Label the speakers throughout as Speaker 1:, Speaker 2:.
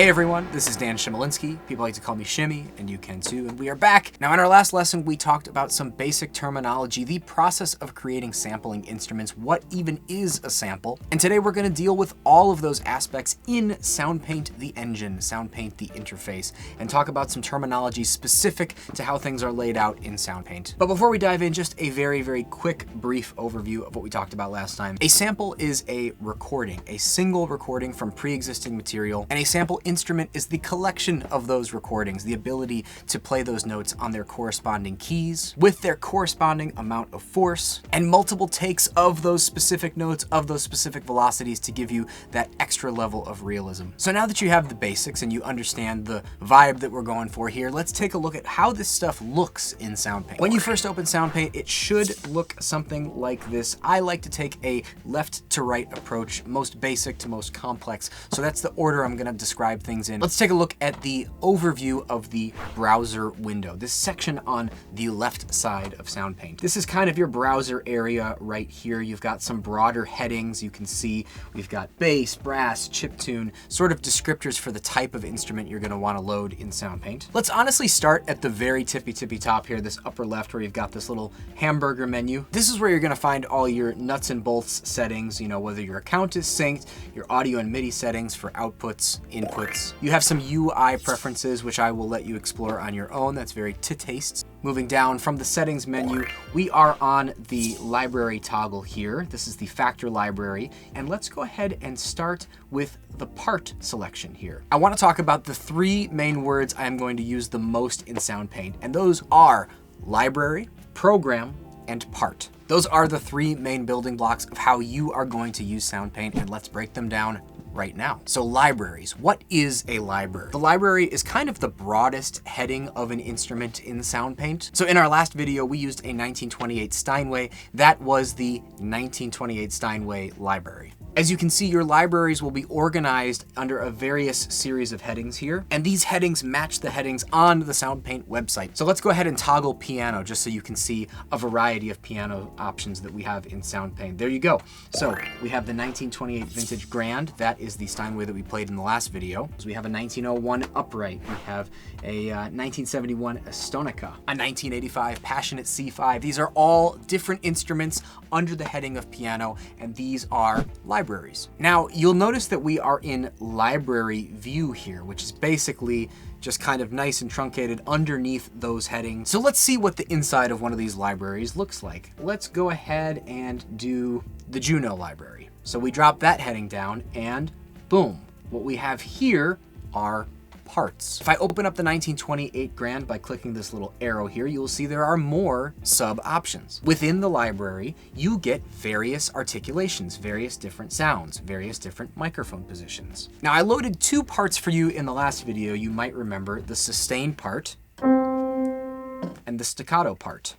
Speaker 1: Hey everyone, this is Dan Shimolinski. People like to call me Shimmy, and you can too, and we are back. Now in our last lesson, we talked about some basic terminology, the process of creating sampling instruments, what even is a sample, and today we're gonna deal with all of those aspects in Soundpaint the engine, Soundpaint the interface, and talk about some terminology specific to how things are laid out in Soundpaint. But before we dive in, just a very, very quick, brief overview of what we talked about last time. A sample is a recording, a single recording from pre-existing material, and a sample instrument is the collection of those recordings, the ability to play those notes on their corresponding keys with their corresponding amount of force and multiple takes of those specific notes, of those specific velocities to give you that extra level of realism. So now that you have the basics and you understand the vibe that we're going for here, let's take a look at how this stuff looks in Soundpaint. When you first open Soundpaint, it should look something like this. I like to take a left to right approach, most basic to most complex. So that's the order I'm gonna describe things in. Let's take a look at the overview of the browser window, this section on the left side of Soundpaint. This is kind of your browser area right here. You've got some broader headings. You can see we've got bass, brass, chiptune, sort of descriptors for the type of instrument you're gonna wanna load in Soundpaint. Let's honestly start at the very tippy top here, this upper left where you've got this little hamburger menu. This is where you're gonna find all your nuts and bolts settings, you know, whether your account is synced, your audio and MIDI settings for outputs, inputs. You have some UI preferences, which I will let you explore on your own. That's very to taste. Moving down from the settings menu, we are on the library toggle here. This is the factor library. And let's go ahead and start with the part selection here. I want to talk about the three main words I'm going to use the most in Soundpaint, and those are library, program, and part. Those are the three main building blocks of how you are going to use Soundpaint, and let's break them down right now. So libraries, what is a library? The library is kind of the broadest heading of an instrument in Soundpaint. So in our last video, we used a 1928 Steinway. That was the 1928 Steinway library. As you can see, your libraries will be organized under a various series of headings here, and these headings match the headings on the Soundpaint website. So let's go ahead and toggle piano just so you can see a variety of piano options that we have in Soundpaint. There you go. So we have the 1928 Vintage Grand. That is the Steinway that we played in the last video. So we have a 1901 Upright. We have a 1971 Estonica, a 1985 Passionate C5. These are all different instruments under the heading of piano, and these are libraries. Now, you'll notice that we are in library view here, which is basically just kind of nice and truncated underneath those headings. So let's see what the inside of one of these libraries looks like. Let's go ahead and do the Juno library. So we drop that heading down and boom, what we have here are parts. If I open up the 1928 Grand by clicking this little arrow here, you'll see there are more sub options. Within the library, you get various articulations, various different sounds, various different microphone positions. Now I loaded two parts for you in the last video. You might remember the sustain part and the staccato part.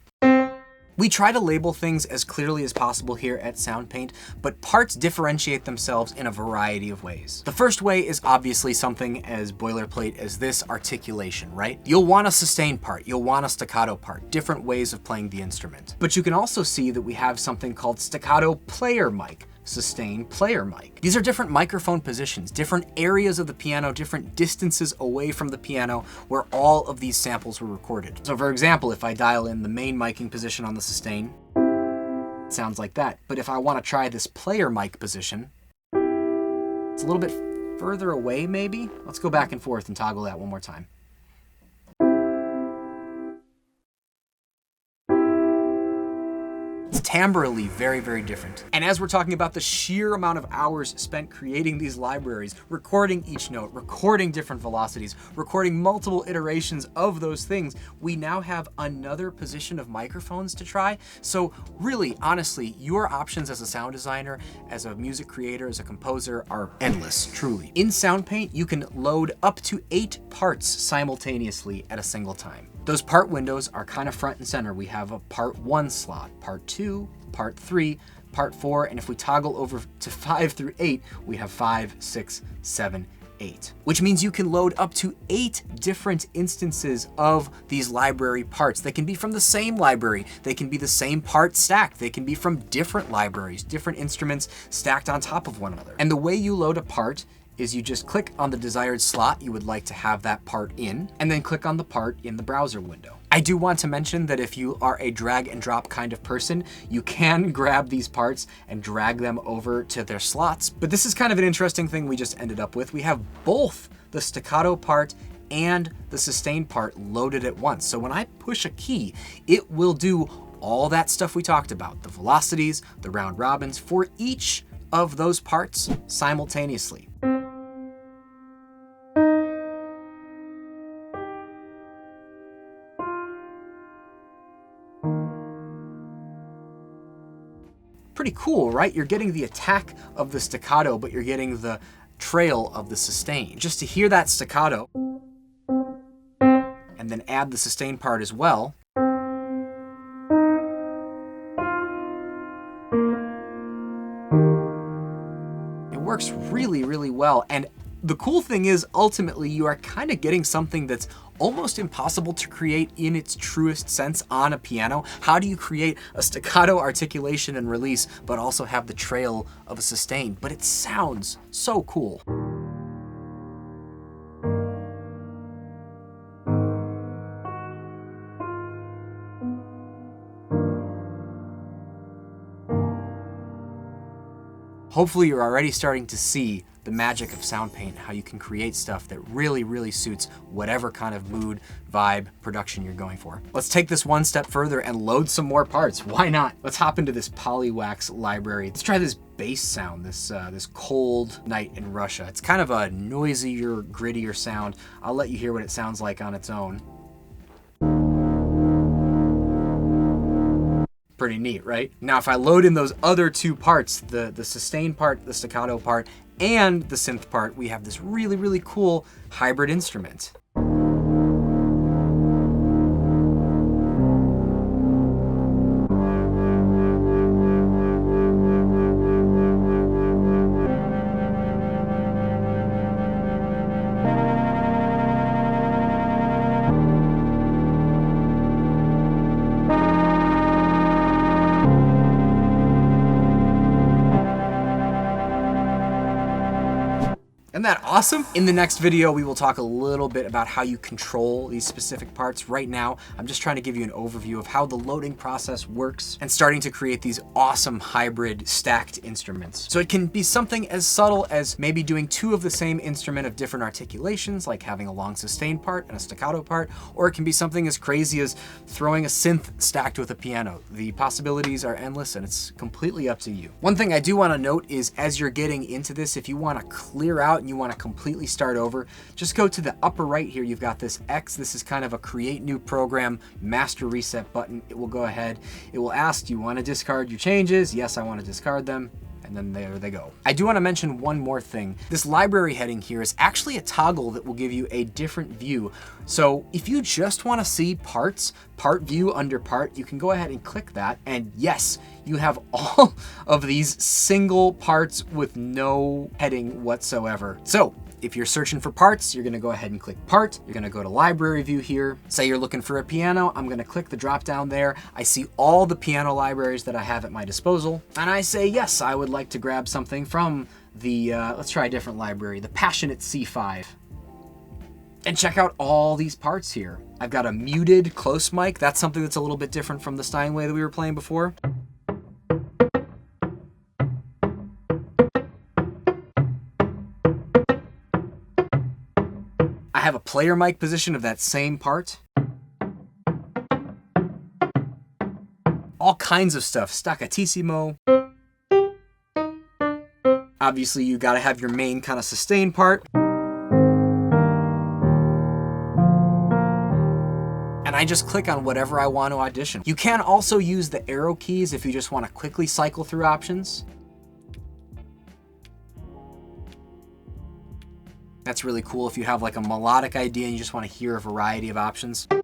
Speaker 1: We try to label things as clearly as possible here at Soundpaint, but parts differentiate themselves in a variety of ways. The first way is obviously something as boilerplate as this articulation, right? You'll want a sustain part, you'll want a staccato part, different ways of playing the instrument. But you can also see that we have something called staccato player mic, sustain player mic. These are different microphone positions, different areas of the piano, different distances away from the piano where all of these samples were recorded. So for example, if I dial in the main miking position on the sustain, it sounds like that. But if I want to try this player mic position, it's a little bit further away maybe. Let's go back and forth and toggle that one more time. It's timbrally very, very different. And as we're talking about the sheer amount of hours spent creating these libraries, recording each note, recording different velocities, recording multiple iterations of those things, we now have another position of microphones to try. So really, honestly, your options as a sound designer, as a music creator, as a composer are endless, truly. In Soundpaint, you can load up to 8 parts simultaneously at a single time. Those part windows are kind of front and center. We have a part 1 slot, part 2, part 3, part 4, and if we toggle over to 5 through 8, we have 5, 6, 7, 8, which means you can load up to 8 different instances of these library parts. They can be from the same library. They can be the same part stacked. They can be from different libraries, different instruments stacked on top of one another. And the way you load a part is you just click on the desired slot you would like to have that part in, and then click on the part in the browser window. I do want to mention that if you are a drag and drop kind of person, you can grab these parts and drag them over to their slots. But this is kind of an interesting thing we just ended up with. We have both the staccato part and the sustain part loaded at once. So when I push a key, it will do all that stuff we talked about, the velocities, the round robins, for each of those parts simultaneously. Pretty cool, right? You're getting the attack of the staccato, but you're getting the trail of the sustain. Just to hear that staccato, and then add the sustain part as well, it works really, really well. And the cool thing is, ultimately, you are kind of getting something that's almost impossible to create in its truest sense on a piano. How do you create a staccato articulation and release, but also have the trail of a sustain? But it sounds so cool. Hopefully you're already starting to see the magic of Soundpaint, how you can create stuff that really, really suits whatever kind of mood, vibe, production you're going for. Let's take this one step further and load some more parts. Why not? Let's hop into this Polywax library. Let's try this bass sound, this cold night in Russia. It's kind of a noisier, grittier sound. I'll let you hear what it sounds like on its own. Pretty neat, right? Now, if I load in those other two parts, the sustain part, the staccato part, and the synth part, we have this really, really cool hybrid instrument. Isn't that awesome? In the next video, we will talk a little bit about how you control these specific parts. Right now, I'm just trying to give you an overview of how the loading process works and starting to create these awesome hybrid stacked instruments. So it can be something as subtle as maybe doing two of the same instrument of different articulations, like having a long sustain part and a staccato part, or it can be something as crazy as throwing a synth stacked with a piano. The possibilities are endless and it's completely up to you. One thing I do want to note is, as you're getting into this, if you want to clear out and you want to completely start over, just go to the upper right here. You've got this X. This is kind of a create new program, master reset button. It will go ahead. It will ask, do you want to discard your changes? Yes, I want to discard them. And then there they go. I do want to mention one more thing. This library heading here is actually a toggle that will give you a different view. So if you just want to see parts, part view under part, you can go ahead and click that. And yes, you have all of these single parts with no heading whatsoever. So if you're searching for parts, you're going to go ahead and click part. You're going to go to library view here. Say you're looking for a piano. I'm going to click the drop down there. I see all the piano libraries that I have at my disposal. And I say, yes, I would like to grab something from the, let's try a different library, the Passionate C5. And check out all these parts here. I've got a muted close mic. That's something that's a little bit different from the Steinway that we were playing before. I have a player mic position of that same part. All kinds of stuff, staccatissimo. Obviously, you gotta have your main kind of sustain part. And I just click on whatever I want to audition. You can also use the arrow keys if you just want to quickly cycle through options. That's really cool if you have like a melodic idea and you just want to hear a variety of options. So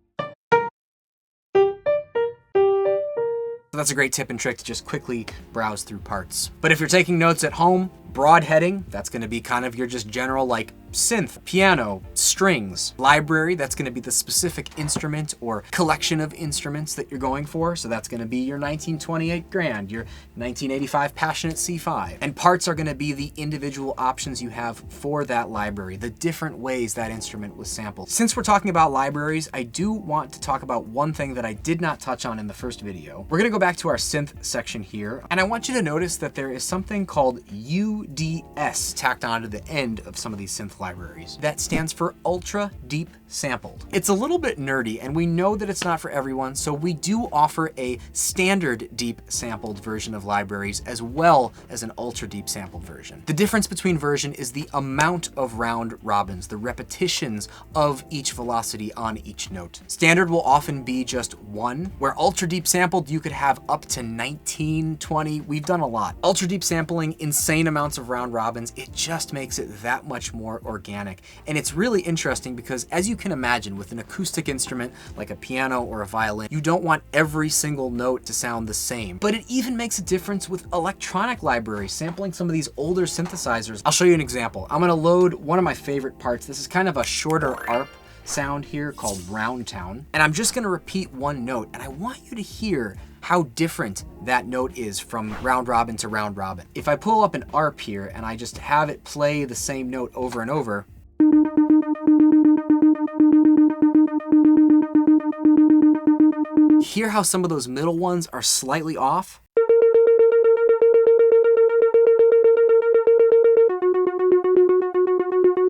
Speaker 1: that's a great tip and trick to just quickly browse through parts. But if you're taking notes at home, broad heading, that's going to be kind of your just general like synth, piano, strings. Library, that's going to be the specific instrument or collection of instruments that you're going for. So that's going to be your 1928 Grand, your 1985 Passionate C5. And parts are going to be the individual options you have for that library, the different ways that instrument was sampled. Since we're talking about libraries, I do want to talk about one thing that I did not touch on in the first video. We're going to go back to our synth section here, and I want you to notice that there is something called UDS tacked onto the end of some of these synth libraries. That stands for ultra deep sampled. It's a little bit nerdy, and we know that it's not for everyone, so we do offer a standard deep sampled version of libraries as well as an ultra deep sampled version. The difference between version is the amount of round robins, the repetitions of each velocity on each note. Standard will often be just one, where ultra deep sampled you could have up to 19, 20. We've done a lot. Ultra deep sampling, insane amounts of round robins, it just makes it that much more organic. And it's really interesting because, as you can imagine, with an acoustic instrument like a piano or a violin, you don't want every single note to sound the same. But it even makes a difference with electronic libraries, sampling some of these older synthesizers. I'll show you an example. I'm gonna load one of my favorite parts. This is kind of a shorter arp sound here called Round Town. And I'm just gonna repeat one note, and I want you to hear how different that note is from round robin to round robin. If I pull up an arp here and I just have it play the same note over and over, hear how some of those middle ones are slightly off?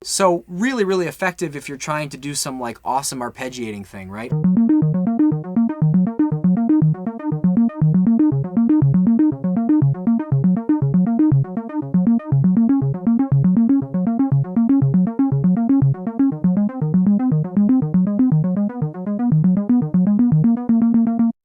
Speaker 1: So really, really effective if you're trying to do some like awesome arpeggiating thing, right?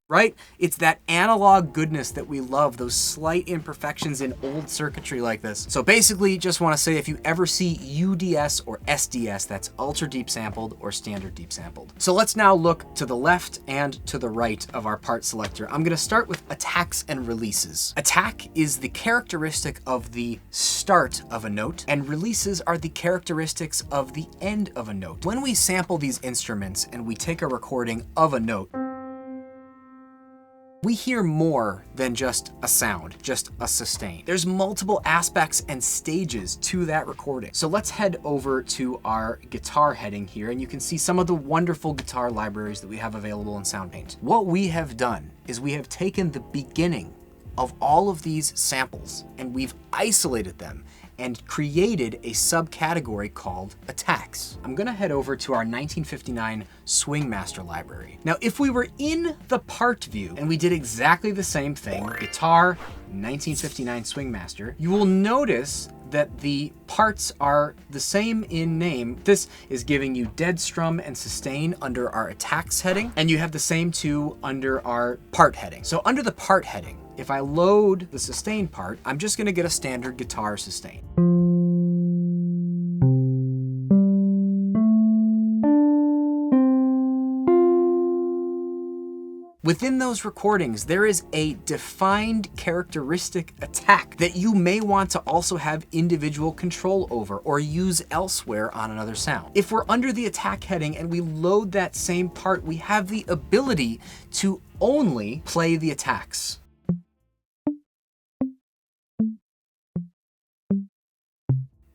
Speaker 1: Right? It's that analog goodness that we love, those slight imperfections in old circuitry like this. So basically, just want to say, if you ever see UDS or SDS, that's ultra deep sampled or standard deep sampled. So let's now look to the left and to the right of our part selector. I'm going to start with attacks and releases. Attack is the characteristic of the start of a note, and releases are the characteristics of the end of a note. When we sample these instruments and we take a recording of a note, we hear more than just a sound, just a sustain. There's multiple aspects and stages to that recording. So let's head over to our guitar heading here, and you can see some of the wonderful guitar libraries that we have available in Soundpaint. What we have done is we have taken the beginning of all of these samples and we've isolated them and created a subcategory called attacks. I'm gonna head over to our 1959 Swing Master library. Now, if we were in the part view and we did exactly the same thing, guitar, 1959 Swing Master, you will notice that the parts are the same in name. This is giving you dead strum and sustain under our attacks heading, and you have the same two under our part heading. So under the part heading, if I load the sustain part, I'm just gonna get a standard guitar sustain. Within those recordings, there is a defined characteristic attack that you may want to also have individual control over or use elsewhere on another sound. If we're under the attack heading and we load that same part, we have the ability to only play the attacks.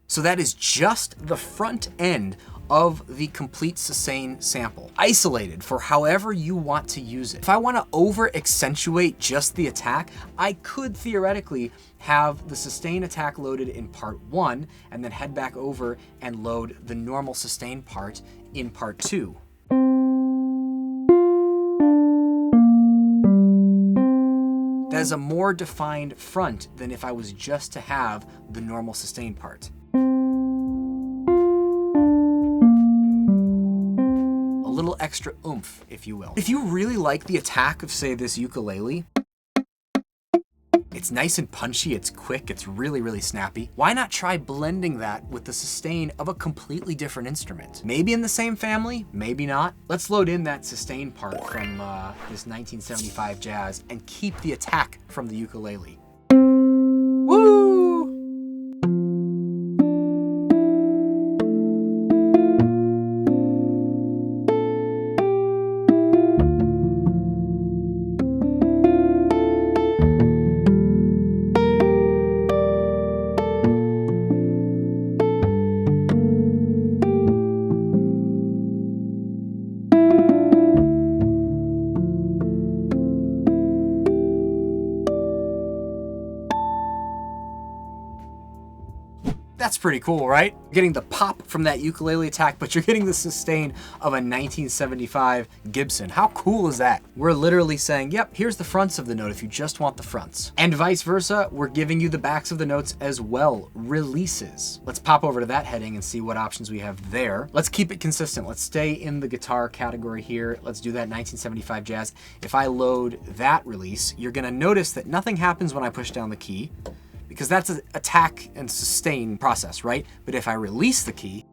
Speaker 1: So that is just the front end of the complete sustain sample, isolated for however you want to use it. If I want to over accentuate just the attack, I could theoretically have the sustain attack loaded in part 1 and then head back over and load the normal sustain part in part 2. That is a more defined front than if I was just to have the normal sustain part. Little extra oomph, if you will. If you really like the attack of, say, this ukulele, it's nice and punchy, it's quick, it's really, really snappy. Why not try blending that with the sustain of a completely different instrument? Maybe in the same family, maybe not. Let's load in that sustain part from this 1975 jazz and keep the attack from the ukulele. Woo! That's pretty cool, right? You're getting the pop from that ukulele attack, but you're getting the sustain of a 1975 Gibson. How cool is that? We're literally saying, yep, here's the fronts of the note if you just want the fronts. And vice versa, we're giving you the backs of the notes as well, releases. Let's pop over to that heading and see what options we have there. Let's keep it consistent. Let's stay in the guitar category here. Let's do that 1975 jazz. If I load that release, you're gonna notice that nothing happens when I push down the key, because that's an attack and sustain process, right? But if I release the key,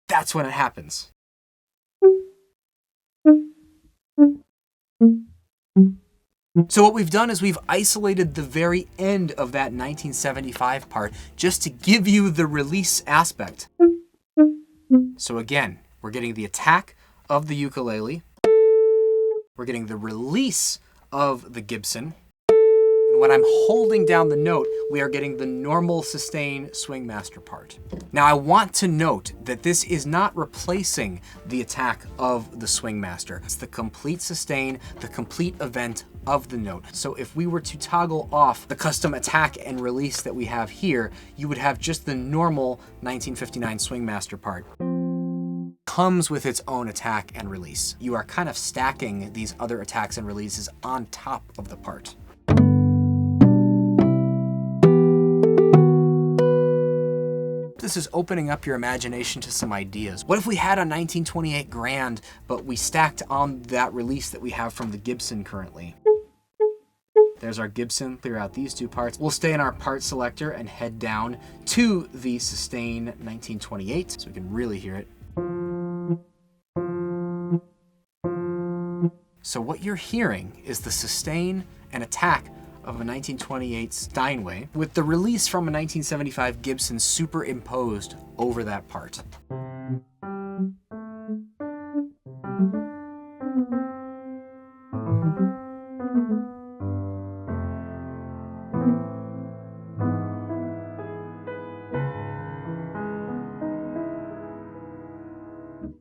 Speaker 1: that's when it happens. So what we've done is we've isolated the very end of that 1975 part just to give you the release aspect. So again, we're getting the attack of the ukulele. We're getting the release of the Gibson. When I'm holding down the note, we are getting the normal sustain swing master part. Now I want to note that this is not replacing the attack of the swing master. It's the complete sustain, the complete event of the note. So if we were to toggle off the custom attack and release that we have here, you would have just the normal 1959 swing master part. Comes with its own attack and release. You are kind of stacking these other attacks and releases on top of the part. This is opening up your imagination to some ideas. What if we had a 1928 Grand, but we stacked on that release that we have from the Gibson currently? There's our Gibson, clear out these two parts. We'll stay in our part selector and head down to the sustain 1928 so we can really hear it. So what you're hearing is the sustain and attack of a 1928 Steinway with the release from a 1975 Gibson superimposed over that part.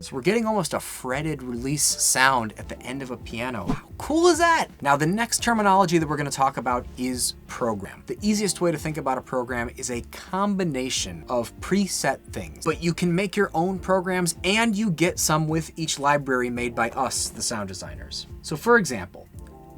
Speaker 1: So we're getting almost a fretted release sound at the end of a piano. How cool is that? Now the next terminology that we're going to talk about is program. The easiest way to think about a program is a combination of preset things, but you can make your own programs and you get some with each library made by us, the sound designers. So for example,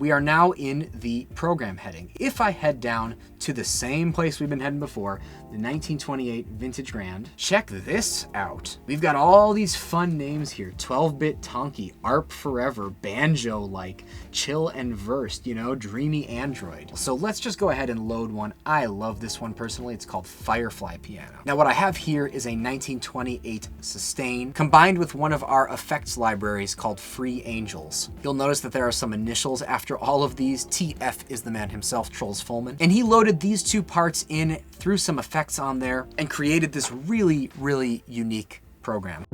Speaker 1: we are now in the program heading. If I head down to the same place we've been heading before, the 1928 Vintage Grand, check this out. We've got all these fun names here. 12-bit Tonky, ARP Forever, Banjo-like, Chill and Versed, you know, Dreamy Android. So let's just go ahead and load one. I love this one personally. It's called Firefly Piano. Now what I have here is a 1928 sustain combined with one of our effects libraries called Free Angels. You'll notice that there are some initials after all of these. TF is the man himself, Trolls Fullman. And he loaded these two parts in, threw some effects on there, and created this really, really unique program.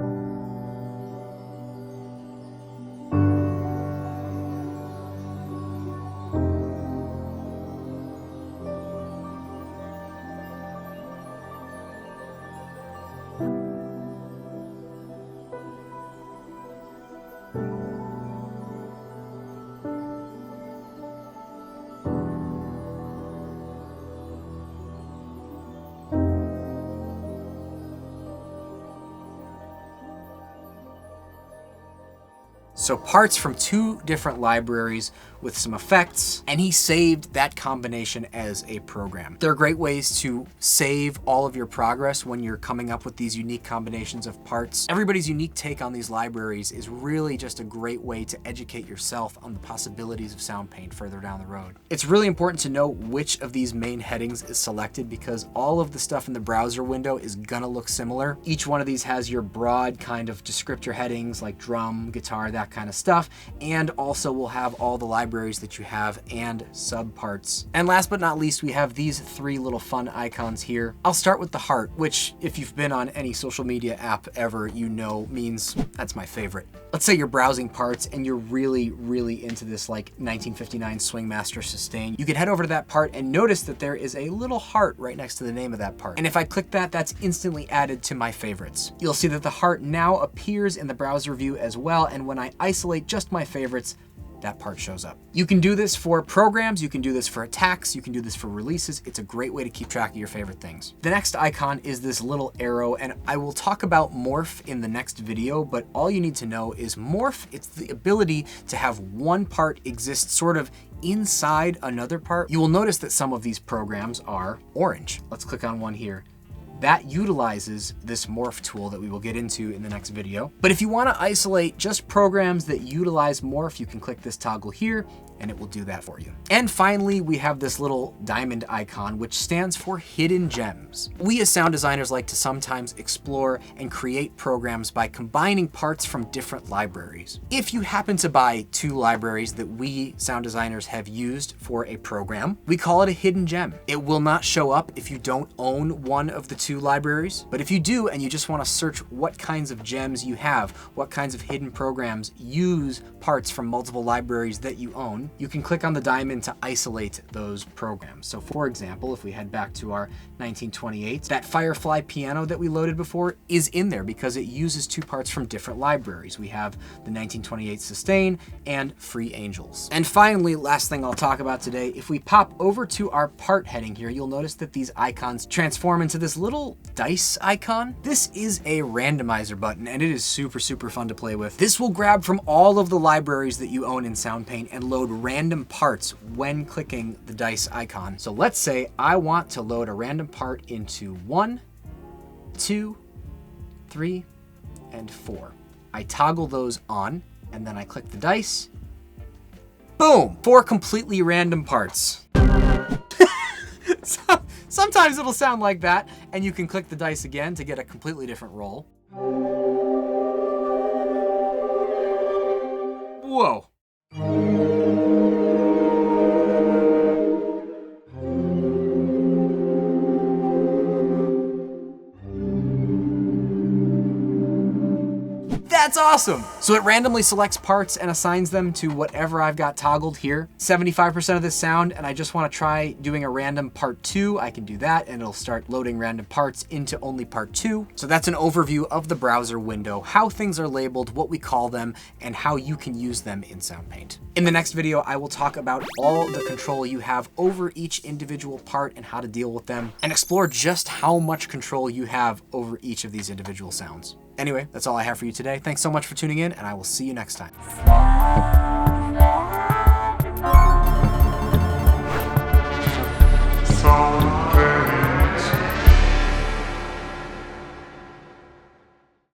Speaker 1: So parts from two different libraries with some effects, and he saved that combination as a program. There are great ways to save all of your progress when you're coming up with these unique combinations of parts. Everybody's unique take on these libraries is really just a great way to educate yourself on the possibilities of Soundpaint further down the road. It's really important to know which of these main headings is selected because all of the stuff in the browser window is gonna look similar. Each one of these has your broad kind of descriptor headings like drum, guitar, that kind of stuff, and also will have all the libraries that you have and subparts. And last but not least, we have these three little fun icons here. I'll start with the heart, which if you've been on any social media app ever, you know means that's my favorite. Let's say you're browsing parts and you're really, really into this like 1959 Swing Master sustain. You can head over to that part and notice that there is a little heart right next to the name of that part. And if I click that, that's instantly added to my favorites. You'll see that the heart now appears in the browser view as well, and when I isolate just my favorites, that part shows up. You can do this for programs, you can do this for attacks, you can do this for releases. It's a great way to keep track of your favorite things. The next icon is this little arrow, and I will talk about Morph in the next video, but all you need to know is Morph, it's the ability to have one part exist sort of inside another part. You will notice that some of these programs are orange. Let's click on one here. That utilizes this Morph tool that we will get into in the next video. But if you want to isolate just programs that utilize Morph, you can click this toggle here and it will do that for you. And finally, we have this little diamond icon, which stands for hidden gems. We as sound designers like to sometimes explore and create programs by combining parts from different libraries. If you happen to buy 2 libraries that we sound designers have used for a program, we call it a hidden gem. It will not show up if you don't own one of the 2 libraries, but if you do and you just want to search what kinds of gems you have, what kinds of hidden programs use parts from multiple libraries that you own, you can click on the diamond to isolate those programs. So for example, if we head back to our 1928, that Firefly piano that we loaded before is in there because it uses 2 parts from different libraries. We have the 1928 sustain and Free Angels. And finally, last thing I'll talk about today, if we pop over to our part heading here, you'll notice that these icons transform into this little dice icon. This is a randomizer button and it is super fun to play with. This will grab from all of the libraries that you own in Soundpaint and load random parts when clicking the dice icon. So let's say I want to load a random part into 1, 2, 3, and 4. I toggle those on and then I click the dice. Boom! 4 completely random parts. Sometimes it'll sound like that, and you can click the dice again to get a completely different roll. Whoa. That's awesome! So it randomly selects parts and assigns them to whatever I've got toggled here. 75% of this sound, and I just want to try doing a random part 2, I can do that, and it'll start loading random parts into only part 2. So that's an overview of the browser window, how things are labeled, what we call them, and how you can use them in Soundpaint. In the next video, I will talk about all the control you have over each individual part and how to deal with them, and explore just how much control you have over each of these individual sounds. Anyway, that's all I have for you today. Thanks so much for tuning in, and I will see you next time.